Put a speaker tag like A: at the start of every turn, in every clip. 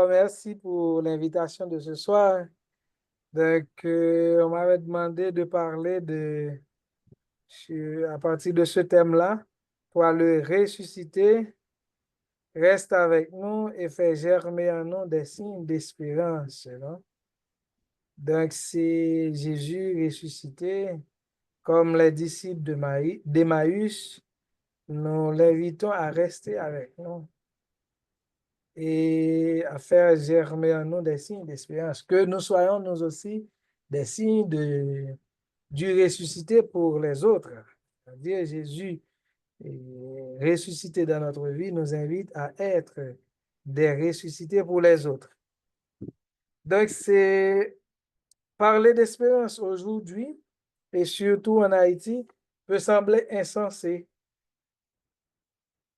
A: D'abord, merci pour l'invitation de ce soir. Donc, on m'avait demandé de parler à partir de ce thème-là, toi le ressusciter, reste avec nous et fait germer en nous des signes d'espérance, non? Donc, c'est Jésus ressuscité, comme les disciples d'Emmaüs, nous l'invitons à rester avec nous et à faire germer en nous des signes d'espérance, que nous soyons nous aussi des signes du ressuscité pour les autres. C'est-à-dire Jésus ressuscité dans notre vie nous invite à être des ressuscités pour les autres. Donc, c'est parler d'espérance aujourd'hui et surtout en Haïti peut sembler insensé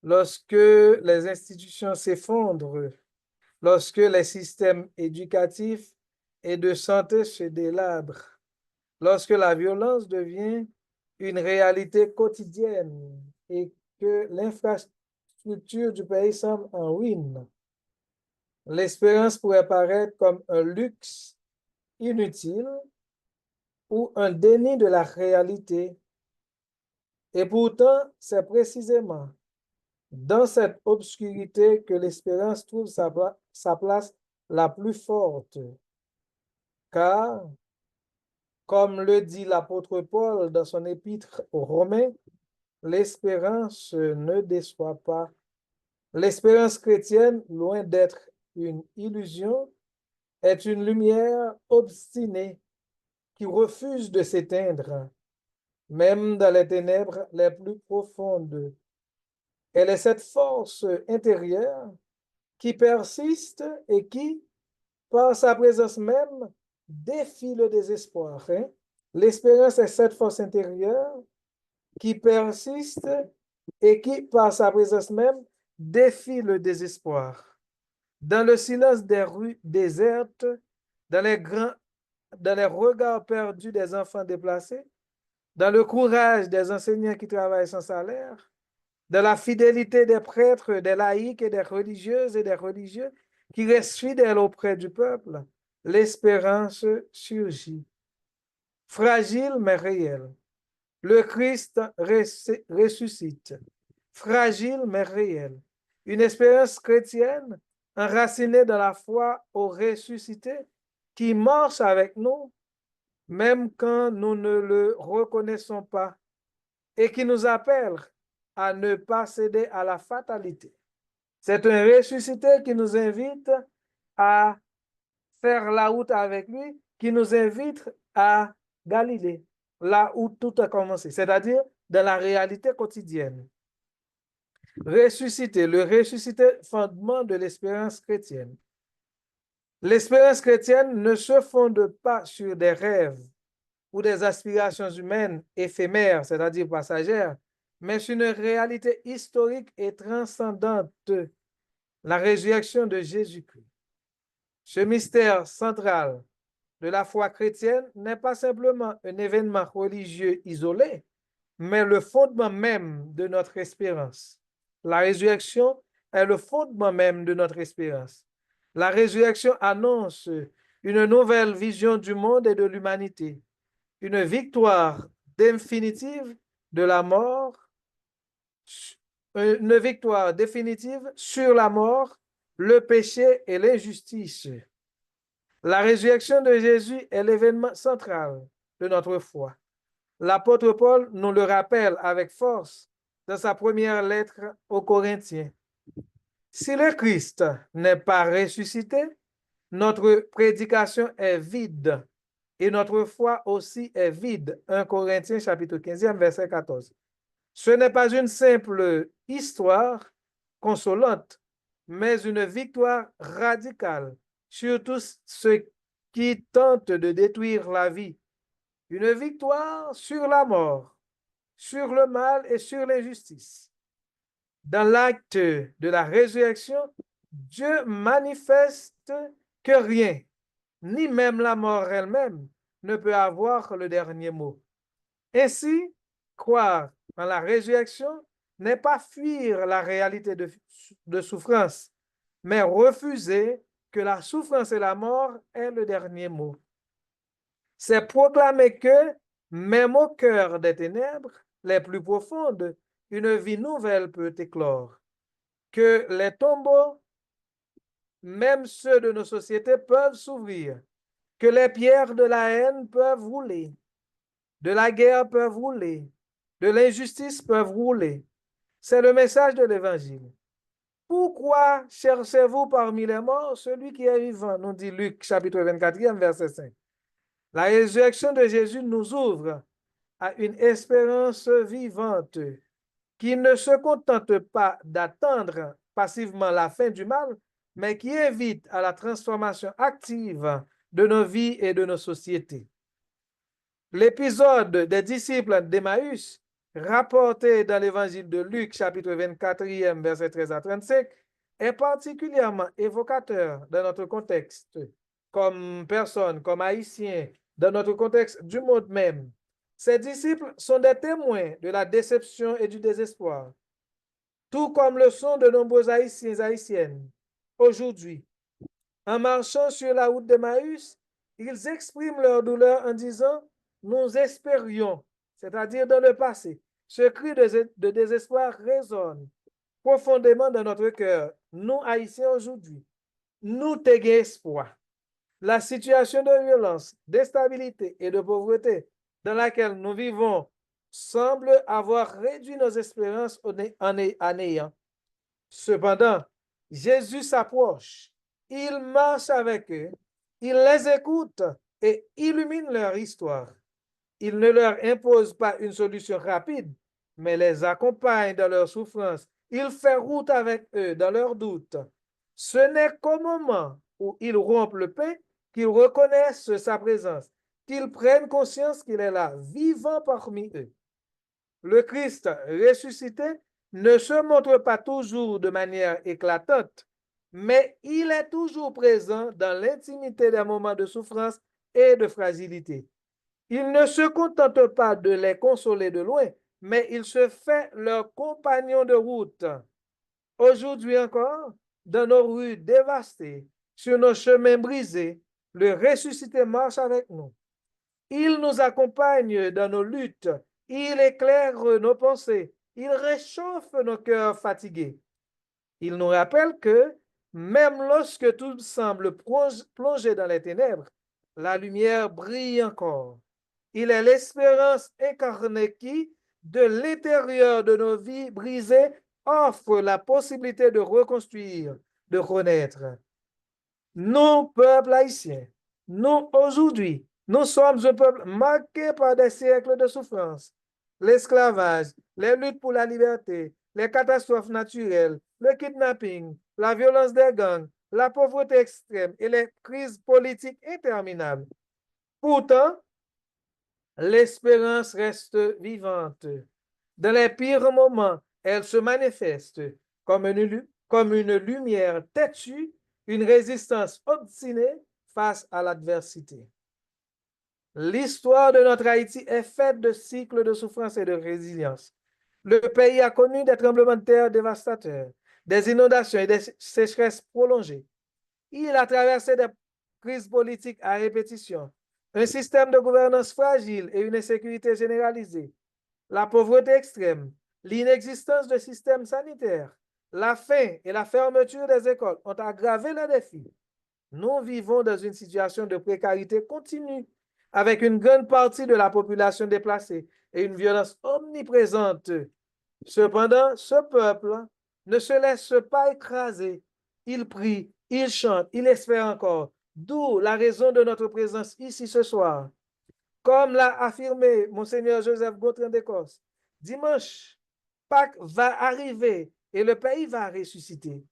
A: lorsque les institutions s'effondrent, lorsque les systèmes éducatifs et de santé se délabrent, lorsque la violence devient une réalité quotidienne et que l'infrastructure du pays semble en ruine, l'espérance pourrait paraître comme un luxe inutile ou un déni de la réalité. Et pourtant, c'est précisément dans cette obscurité que l'espérance trouve sa place la plus forte. Car, comme le dit l'apôtre Paul dans son épître aux Romains, l'espérance ne déçoit pas. L'espérance chrétienne, loin d'être une illusion, est une lumière obstinée qui refuse de s'éteindre, même dans les ténèbres les plus profondes. Elle est cette force intérieure qui persiste et qui, par sa présence même, défie le désespoir. L'espérance est cette force intérieure qui persiste et qui, par sa présence même, défie le désespoir. Dans le silence des rues désertes, dans dans les regards perdus des enfants déplacés, dans le courage des enseignants qui travaillent sans salaire, dans la fidélité des prêtres, des laïcs et des religieuses et des religieux qui restent fidèles auprès du peuple, l'espérance surgit. Fragile mais réelle. Le Christ ressuscite. Fragile mais réelle. Une espérance chrétienne enracinée dans la foi au ressuscité qui marche avec nous, même quand nous ne le reconnaissons pas, et qui nous appelle à ne pas céder à la fatalité. C'est un ressuscité qui nous invite à faire la route avec lui, qui nous invite à Galilée, là où tout a commencé, c'est-à-dire dans la réalité quotidienne. Ressuscité, le ressuscité fondement de l'espérance chrétienne. L'espérance chrétienne ne se fonde pas sur des rêves ou des aspirations humaines éphémères, c'est-à-dire passagères, mais sur une réalité historique et transcendante, la résurrection de Jésus-Christ. Ce mystère central de la foi chrétienne n'est pas simplement un événement religieux isolé, mais le fondement même de notre espérance. La résurrection est le fondement même de notre espérance. La résurrection annonce une nouvelle vision du monde et de l'humanité, une victoire définitive de la mort, une victoire définitive sur la mort, le péché et l'injustice. La résurrection de Jésus est l'événement central de notre foi. L'apôtre Paul nous le rappelle avec force dans sa première lettre aux Corinthiens. Si le Christ n'est pas ressuscité, notre prédication est vide et notre foi aussi est vide. 1 Corinthiens chapitre 15, verset 14. Ce n'est pas une simple histoire consolante, mais une victoire radicale sur tous ceux qui tentent de détruire la vie. Une victoire sur la mort, sur le mal et sur l'injustice. Dans l'acte de la résurrection, Dieu manifeste que rien, ni même la mort elle-même, ne peut avoir le dernier mot. Ainsi, croire en la résurrection n'est pas fuir la réalité de souffrance, mais refuser que la souffrance et la mort est le dernier mot. C'est proclamer que, même au cœur des ténèbres les plus profondes, une vie nouvelle peut éclore, que les tombeaux, même ceux de nos sociétés, peuvent s'ouvrir, que les pierres de la haine peuvent rouler, de la guerre peuvent rouler, de l'injustice peuvent rouler. C'est le message de l'Évangile. Pourquoi cherchez-vous parmi les morts celui qui est vivant? Nous dit Luc, chapitre 24, verset 5. La résurrection de Jésus nous ouvre à une espérance vivante qui ne se contente pas d'attendre passivement la fin du mal, mais qui invite à la transformation active de nos vies et de nos sociétés. L'épisode des disciples d'Emmaüs, rapporté dans l'évangile de Luc, chapitre 24, verset 13 à 35, est particulièrement évocateur dans notre contexte, comme personne, comme haïtien, dans notre contexte du monde même. Ces disciples sont des témoins de la déception et du désespoir, tout comme le sont de nombreux haïtiens et haïtiennes. Aujourd'hui, en marchant sur la route d'Emmaüs, ils expriment leur douleur en disant « Nous espérions », c'est-à-dire dans le passé. Ce cri de désespoir résonne profondément dans notre cœur. Nous, Haïtiens, aujourd'hui, nous t'ayons espoir. La situation de violence, d'instabilité et de pauvreté dans laquelle nous vivons semble avoir réduit nos espérances en néant. Cependant, Jésus s'approche, il marche avec eux, il les écoute et illumine leur histoire. Il ne leur impose pas une solution rapide, mais les accompagne dans leur souffrance. Il fait route avec eux dans leurs doutes. Ce n'est qu'au moment où ils rompent le pain qu'ils reconnaissent sa présence, qu'ils prennent conscience qu'il est là, vivant parmi eux. Le Christ ressuscité ne se montre pas toujours de manière éclatante, mais il est toujours présent dans l'intimité des moments de souffrance et de fragilité. Il ne se contente pas de les consoler de loin, mais il se fait leur compagnon de route. Aujourd'hui encore, dans nos rues dévastées, sur nos chemins brisés, le ressuscité marche avec nous. Il nous accompagne dans nos luttes, il éclaire nos pensées, il réchauffe nos cœurs fatigués. Il nous rappelle que même lorsque tout semble plongé dans les ténèbres, la lumière brille encore. Il est l'espérance incarnée qui, de l'intérieur de nos vies brisées, offre la possibilité de reconstruire, de renaître. Nous, peuple haïtien, nous, aujourd'hui, nous sommes un peuple marqué par des siècles de souffrance. L'esclavage, les luttes pour la liberté, les catastrophes naturelles, le kidnapping, la violence des gangs, la pauvreté extrême et les crises politiques interminables. Pourtant, l'espérance reste vivante. Dans les pires moments, elle se manifeste comme une lumière têtue, une résistance obstinée face à l'adversité. L'histoire de notre Haïti est faite de cycles de souffrance et de résilience. Le pays a connu des tremblements de terre dévastateurs, des inondations et des sécheresses prolongées. Il a traversé des crises politiques à répétition, un système de gouvernance fragile et une insécurité généralisée, la pauvreté extrême, l'inexistence de système sanitaire, la faim et la fermeture des écoles ont aggravé les défis. Nous vivons dans une situation de précarité continue, avec une grande partie de la population déplacée et une violence omniprésente. Cependant, ce peuple ne se laisse pas écraser. Il prie, il chante, il espère encore. D'où la raison de notre présence ici ce soir. Comme l'a affirmé Monseigneur Joseph Gautran d'Écosse, dimanche, Pâques va arriver et le pays va ressusciter.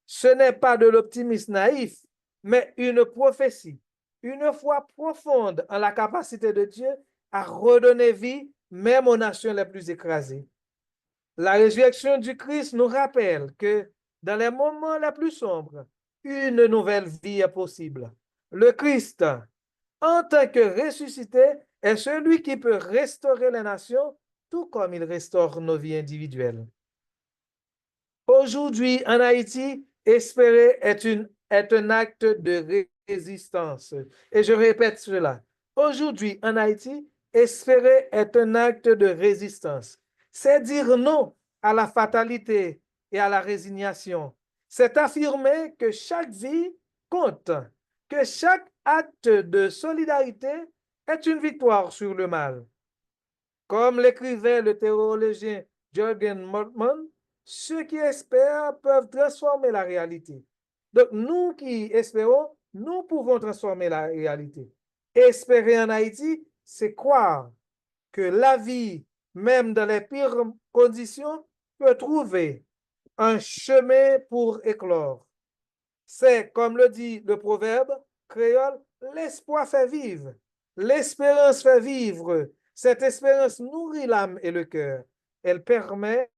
A: Ce n'est pas de l'optimisme naïf, mais une prophétie, une foi profonde en la capacité de Dieu à redonner vie même aux nations les plus écrasées. La résurrection du Christ nous rappelle que dans les moments les plus sombres, une nouvelle vie est possible. Le Christ, en tant que ressuscité, est celui qui peut restaurer les nations, tout comme il restaure nos vies individuelles. Aujourd'hui, en Haïti, espérer est une est un acte de résistance. Et je répète cela. Aujourd'hui, en Haïti, espérer est un acte de résistance. C'est dire non à la fatalité et à la résignation. C'est affirmer que chaque vie compte, que chaque acte de solidarité est une victoire sur le mal. Comme l'écrivait le théologien Jürgen Moltmann, ceux qui espèrent peuvent transformer la réalité. Donc, nous qui espérons, nous pouvons transformer la réalité. Espérer en Haïti, c'est croire que la vie, même dans les pires conditions, peut trouver un chemin pour éclore. C'est, comme le dit le proverbe créole, l'espoir fait vivre, l'espérance fait vivre. Cette espérance nourrit l'âme et le cœur. Elle permet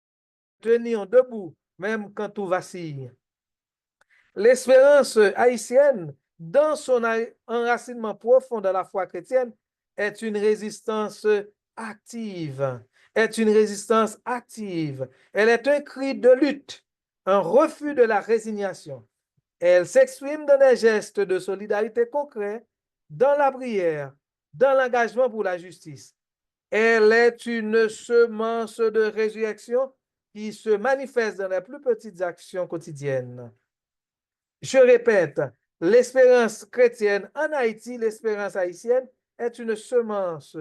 A: de tenir debout, même quand tout vacille. L'espérance haïtienne, dans son enracinement profond dans la foi chrétienne, est une résistance active. Est une résistance active. Elle est un cri de lutte, un refus de la résignation. Elle s'exprime dans des gestes de solidarité concrets, dans la prière, dans l'engagement pour la justice. Elle est une semence de résurrection qui se manifeste dans les plus petites actions quotidiennes. Je répète, l'espérance chrétienne en Haïti, l'espérance haïtienne, est une semence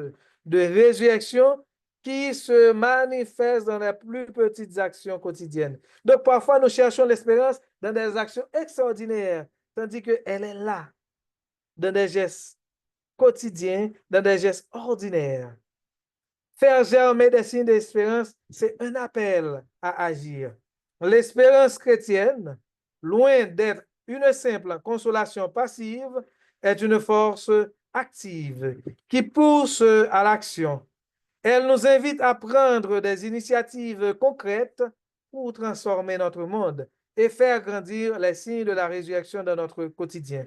A: de résurrection qui se manifeste dans les plus petites actions quotidiennes. Donc, parfois, nous cherchons l'espérance dans des actions extraordinaires, tandis qu'elle est là, dans des gestes quotidiens, dans des gestes ordinaires. Faire germer des signes d'espérance, c'est un appel à agir. L'espérance chrétienne, loin d'être une simple consolation passive, est une force active qui pousse à l'action. Elle nous invite à prendre des initiatives concrètes pour transformer notre monde et faire grandir les signes de la résurrection dans notre quotidien.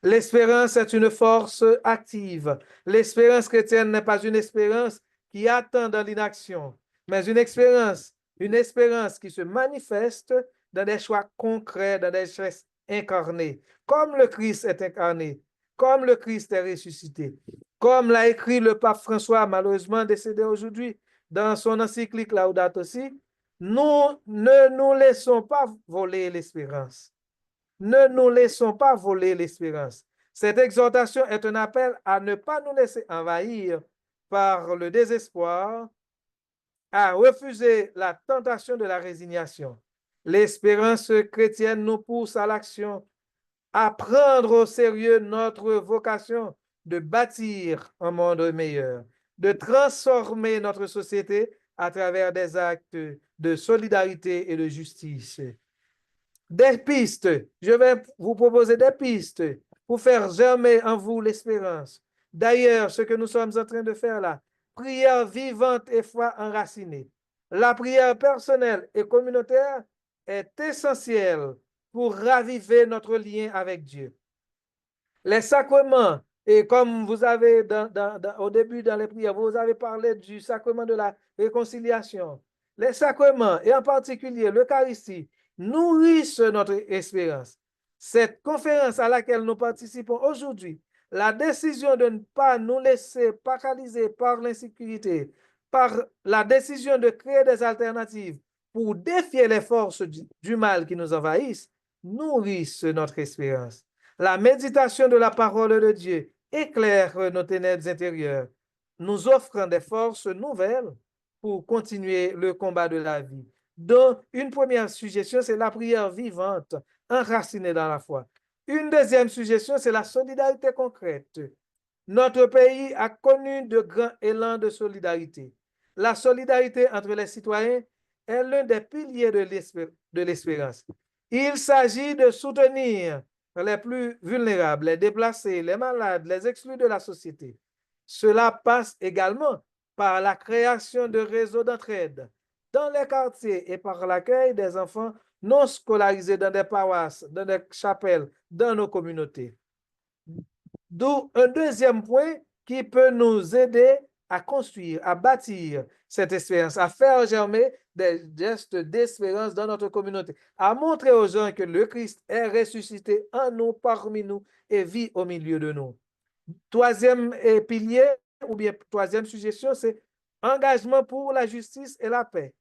A: L'espérance est une force active. L'espérance chrétienne n'est pas une espérance qui attend dans l'inaction, mais une espérance qui se manifeste dans des choix concrets, dans des gestes incarnés, comme le Christ est incarné, comme le Christ est ressuscité, comme l'a écrit le pape François, malheureusement décédé aujourd'hui, dans son encyclique Laudato Si, nous ne nous laissons pas voler l'espérance. Ne nous laissons pas voler l'espérance. Cette exhortation est un appel à ne pas nous laisser envahir par le désespoir, à refuser la tentation de la résignation. L'espérance chrétienne nous pousse à l'action, à prendre au sérieux notre vocation de bâtir un monde meilleur, de transformer notre société à travers des actes de solidarité et de justice. Des pistes, je vais vous proposer des pistes pour faire germer en vous l'espérance. D'ailleurs, ce que nous sommes en train de faire là, prière vivante et foi enracinée. La prière personnelle et communautaire est essentielle pour raviver notre lien avec Dieu. Les sacrements, et comme vous avez au début dans les prières, vous avez parlé du sacrement de la réconciliation. Les sacrements, et en particulier l'Eucharistie, nourrissent notre espérance. Cette conférence à laquelle nous participons aujourd'hui, la décision de ne pas nous laisser paralyser par l'insécurité, par la décision de créer des alternatives pour défier les forces du mal qui nous envahissent, nourrissent notre espérance. La méditation de la parole de Dieu éclaire nos ténèbres intérieures, nous offrant des forces nouvelles pour continuer le combat de la vie. Donc, une première suggestion, c'est la prière vivante, enracinée dans la foi. Une deuxième suggestion, c'est la solidarité concrète. Notre pays a connu de grands élans de solidarité. La solidarité entre les citoyens est l'un des piliers de l'espérance. Il s'agit de soutenir les plus vulnérables, les déplacés, les malades, les exclus de la société. Cela passe également par la création de réseaux d'entraide dans les quartiers et par l'accueil des enfants non scolarisés dans des paroisses, dans des chapelles, dans nos communautés. D'où un deuxième point qui peut nous aider à construire, à bâtir cette espérance, à faire germer des gestes d'espérance dans notre communauté, à montrer aux gens que le Christ est ressuscité en nous, parmi nous et vit au milieu de nous. Troisième pilier, ou bien troisième suggestion, c'est engagement pour la justice et la paix.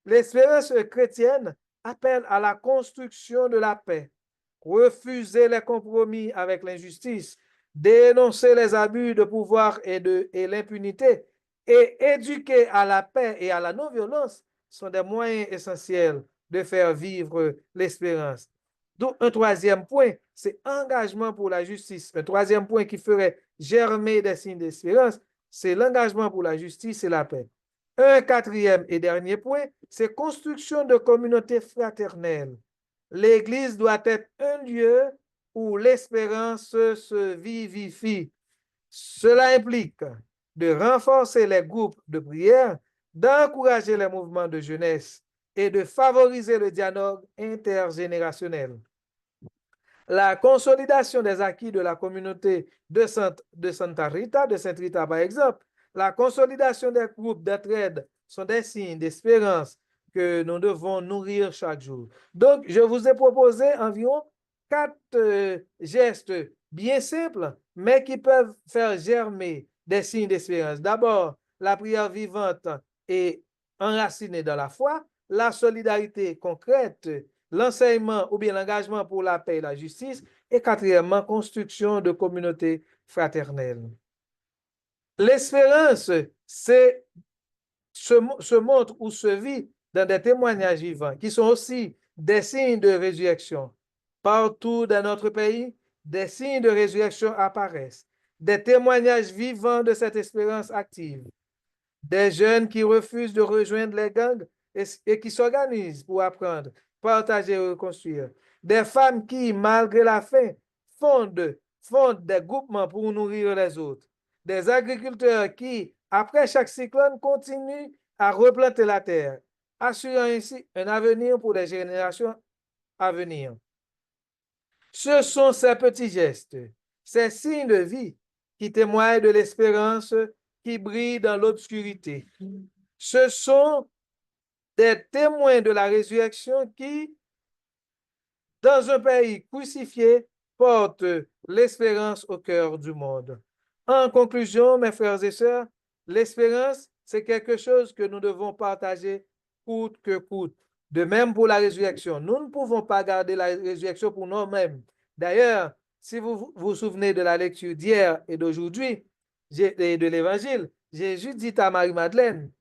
A: L'espérance chrétienne appelle à la construction de la paix, refuser les compromis avec l'injustice, dénoncer les abus de pouvoir et l'impunité, et éduquer à la paix et à la non-violence sont des moyens essentiels de faire vivre l'espérance. Donc, un troisième point, c'est engagement pour la justice. Un troisième point qui ferait germer des signes d'espérance, c'est l'engagement pour la justice et la paix. Un quatrième et dernier point, c'est construction de communautés fraternelles. L'Église doit être un lieu où l'espérance se vivifie. Cela implique de renforcer les groupes de prière, d'encourager les mouvements de jeunesse et de favoriser le dialogue intergénérationnel. La consolidation des acquis de la communauté de Santa Rita, de Sainte Rita par exemple, la consolidation des groupes d'entraide sont des signes d'espérance que nous devons nourrir chaque jour. Donc, je vous ai proposé environ 4 gestes bien simples, mais qui peuvent faire germer des signes d'espérance. D'abord, la prière vivante et enracinée dans la foi, la solidarité concrète, l'enseignement ou bien l'engagement pour la paix et la justice, et quatrièmement, construction de communautés fraternelles. L'espérance se montre ou se vit dans des témoignages vivants qui sont aussi des signes de résurrection. Partout dans notre pays, des signes de résurrection apparaissent, des témoignages vivants de cette espérance active, des jeunes qui refusent de rejoindre les gangs et qui s'organisent pour apprendre, partager et reconstruire, des femmes qui, malgré la faim, fondent des groupements pour nourrir les autres, des agriculteurs qui, après chaque cyclone, continuent à replanter la terre, assurant ainsi un avenir pour les générations à venir. Ce sont ces petits gestes, ces signes de vie qui témoignent de l'espérance qui brille dans l'obscurité. Ce sont des témoins de la résurrection qui, dans un pays crucifié, portent l'espérance au cœur du monde. En conclusion, mes frères et sœurs, l'espérance, c'est quelque chose que nous devons partager coûte que coûte. De même pour la résurrection. Nous ne pouvons pas garder la résurrection pour nous-mêmes. D'ailleurs, si vous vous souvenez de la lecture d'hier et d'aujourd'hui, et de l'Évangile, Jésus dit à Marie-Madeleine,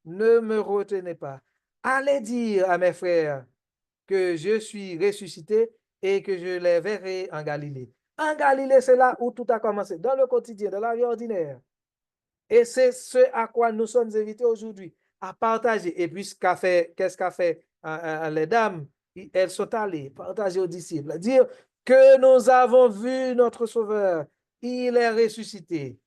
A: ne me retenez pas. Allez dire à mes frères que je suis ressuscité et que je les verrai en Galilée. En Galilée, c'est là où tout a commencé, dans le quotidien, dans la vie ordinaire. Et c'est ce à quoi nous sommes invités aujourd'hui, à partager. Et puis, qu'est-ce qu'a fait les dames? Elles sont allées partager aux disciples, dire que nous avons vu notre Sauveur, il est ressuscité.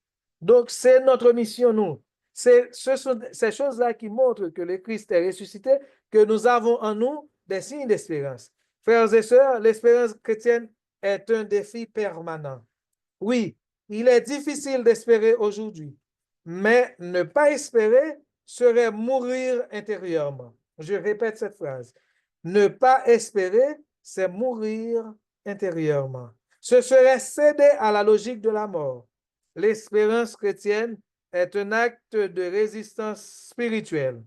A: Donc, c'est notre mission, nous. Ce sont ces choses-là qui montrent que le Christ est ressuscité, que nous avons en nous des signes d'espérance. Frères et sœurs, l'espérance chrétienne est un défi permanent. Oui, il est difficile d'espérer aujourd'hui, mais ne pas espérer serait mourir intérieurement. Je répète cette phrase. Ne pas espérer, c'est mourir intérieurement. Ce serait céder à la logique de la mort. L'espérance chrétienne est un acte de résistance spirituelle.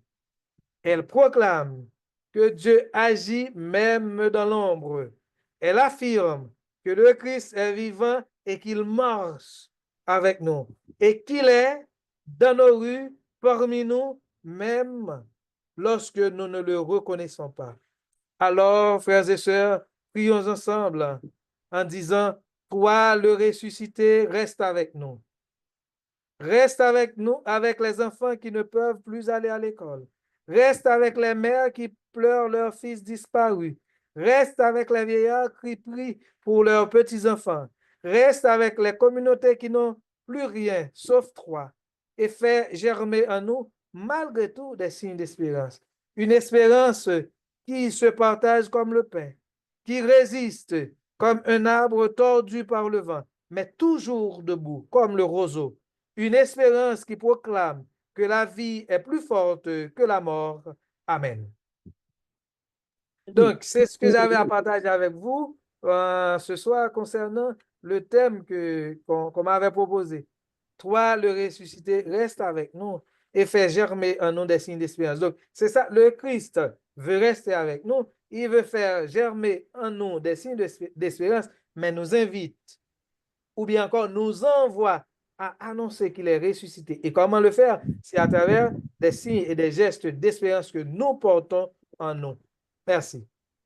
A: Elle proclame que Dieu agit même dans l'ombre. Elle affirme que le Christ est vivant et qu'il marche avec nous et qu'il est dans nos rues, parmi nous, même lorsque nous ne le reconnaissons pas. Alors, frères et sœurs, prions ensemble en disant, toi, le ressuscité, reste avec nous. Reste avec nous, avec les enfants qui ne peuvent plus aller à l'école. Reste avec les mères qui pleurent leur fils disparu. Reste avec les vieillards qui prient pour leurs petits-enfants. Reste avec les communautés qui n'ont plus rien, sauf toi. Et fais germer en nous, malgré tout, des signes d'espérance. Une espérance qui se partage comme le pain, qui résiste comme un arbre tordu par le vent, mais toujours debout, comme le roseau. Une espérance qui proclame que la vie est plus forte que la mort Amen. Donc, c'est ce que j'avais à partager avec vous ce soir concernant le thème qu'on m'avait proposé. Toi, le ressuscité, reste avec nous et fais germer en nous des signes d'espérance. Donc, c'est ça, le Christ veut rester avec nous, il veut faire germer en nous des signes d'espérance, mais nous invite, ou bien encore nous envoie à annoncer qu'il est ressuscité. Et comment le faire? C'est à travers des signes et des gestes d'espérance que nous portons en nous. Merci.